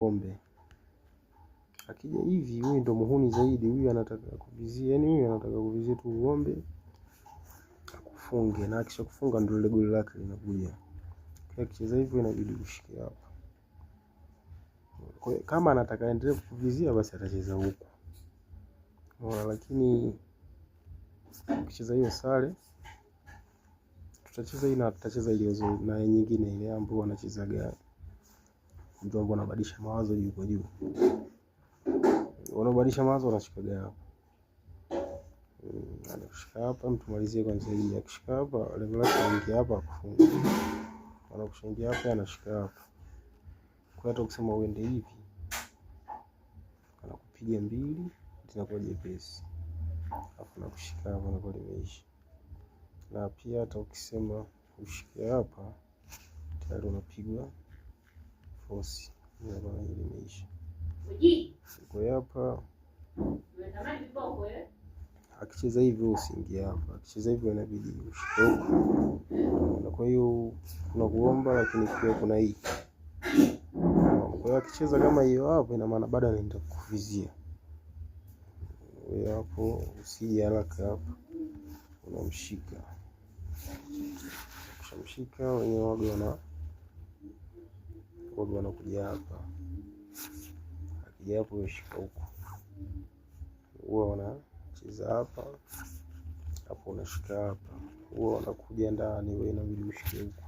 pombe. Akija hivi huyu ndo muhuni zaidi, huyu anataka kuvizia, yani huyu anataka kuvizia tu ng'ombe akufunge, na akisha kufunga ndio ile goli lake linakuja. Kwa kicheza hivyo inabidi ushike hapa. Kwa kama anataka endelee kuvizia basi atacheza huku. Lakini ukicheza hiyo sare tutacheza hii na tutacheza ile na nyingine ile ambayo anachezaga mtu ambaye anabadilisha mawazo juu kwa juu. Unabadilisha mawazo unashikaga hapa. Anashika hapa, mtu malizie kwanza hii. Akishika hapa lengo lake aingie hapa kufunga. Anakushingia hapa anashika hapa. Kwa hata ukisema uende hivi anakupiga mbili zinakuwa jepesi. Alafu nakushika hapa na kwa limeisha. Na pia hata ukisema ushike hapa tayari unapigwa force. Ndio maana ile imeisha. Kwa hapa akicheza hivyo usiingie hapa. Akicheza hivyo inabidi ushike huko. Na kwa hiyo kuna kuomba lakini pia kuna hii. Kwa hiyo akicheza kama hiyo hapo ina maana bado anaenda kuvizia. Wewe hapo usije haraka hapa. Unamshika. Ukishamshika wenyewe waga wanakuja hapa. Akija hapo ushika huko. Huwa wanacheza hapa. Hapo unashika hapa. Huwa wanakuja ndani wewe inabidi ushike huko.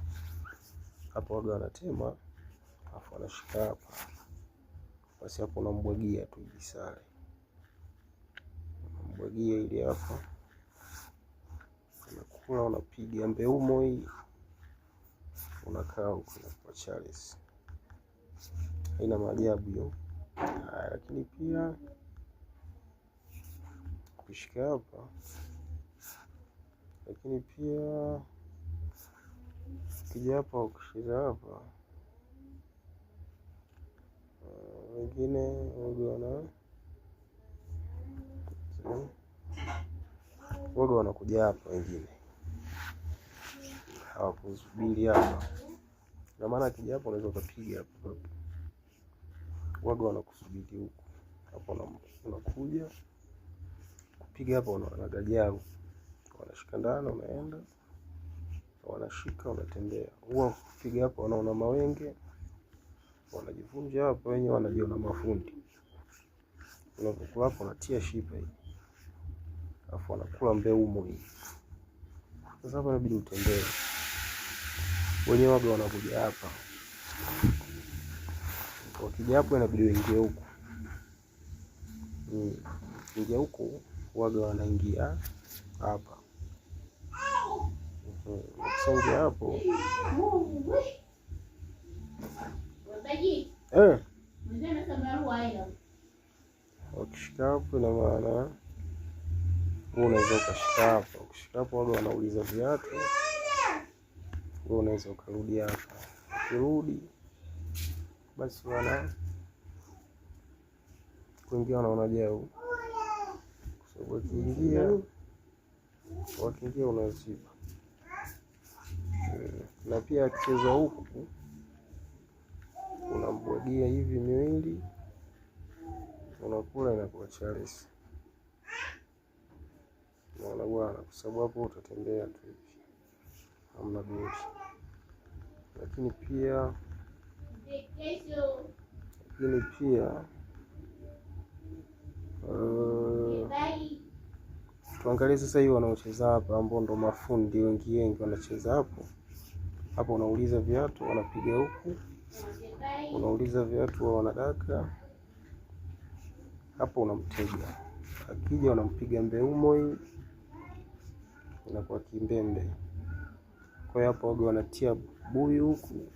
Hapo waga wanatema. Alafu anashika hapa. Basi hapo unambwagia tu hivi sare. Unambwagia ili hapa. Unakula unapiga mbeumo hii. Unakaa huko kwa Charles. Haina maajabu hiyo. Lakini pia kushika hapa. Lakini pia ukija hapa ukishika hapa. Wengine waga wanakuja hapa wengine. Hawakusubiri hapa. Na maana akija hapa unaweza kupiga hapa. Waga wanakusubiri huko. Hapo unakuja kupiga hapa unagajao. Wanashika ndani unaenda. Wanashika unatembea. Huwa kupiga hapa wanaona mawenge. Wanajivunja hapa wenyewe wanajiona mafundi. Unapokula hapo unatia shipa hii. Alafu wanakula mbeumo hii. Sasa hapa inabidi utembee. Wenyewe waga wanakuja hapa. Wakija hapo inabidi uingie huko. Ingia huko waga wanaingia hapa. Ukishaingia hapo. Ukishika hapo ina maana wewe unaweza ukashika hapa. Ukishika hapo waga wanauliza viatu. Wewe unaweza ukarudi hapa. Ukirudi basi kuingia wanaona jao. Kwa sababu wakiingia unaziba. Na pia akicheza huku unambwagia hivi miwili. Unakula inakuwa Charles. Unaona bwana, kwa sababu hapo utatembea tu hivi. Hamna goli. Lakini pia tuangalie sasa hiyo wanaocheza hapa ambao ndo mafundi wengi wanacheza hapo. Hapo unauliza viatu wanapiga huku. Unauliza viatu wao wanadaka. Hapo unamtega. Akija unampiga mbeumo hii. Inakuwa kimbembe. Kwa hiyo hapo waga wanatia buyu huku.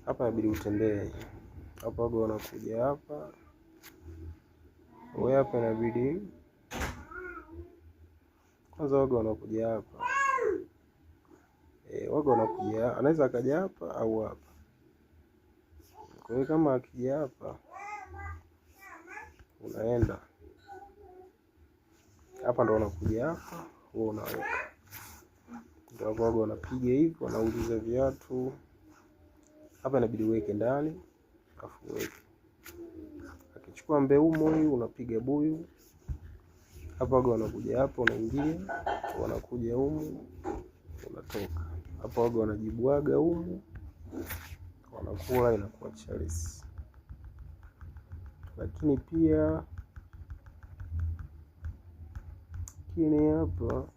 Hapa inabidi utembee. Hapa waga wanakuja hapa. Wewe hapa inabidi kwanza waga wanakuja hapa. Waga wanakuja, anaweza akaja hapa au hapa. Kwa hiyo kama akija hapa unaenda hapa ndo wanakuja hapa, wewe unaweka. Ndio waga wanapiga hivi, wanauliza viatu. Hapa inabidi uweke ndani. afu uweke. Akichukua mbeumo huyu unapiga buyu hapa, waga wanakuja hapa, unaingia, wanakuja humu, unatoka hapa, waga wanajibwaga humu, wanakula, inakuwa Charles. Lakini pia hapa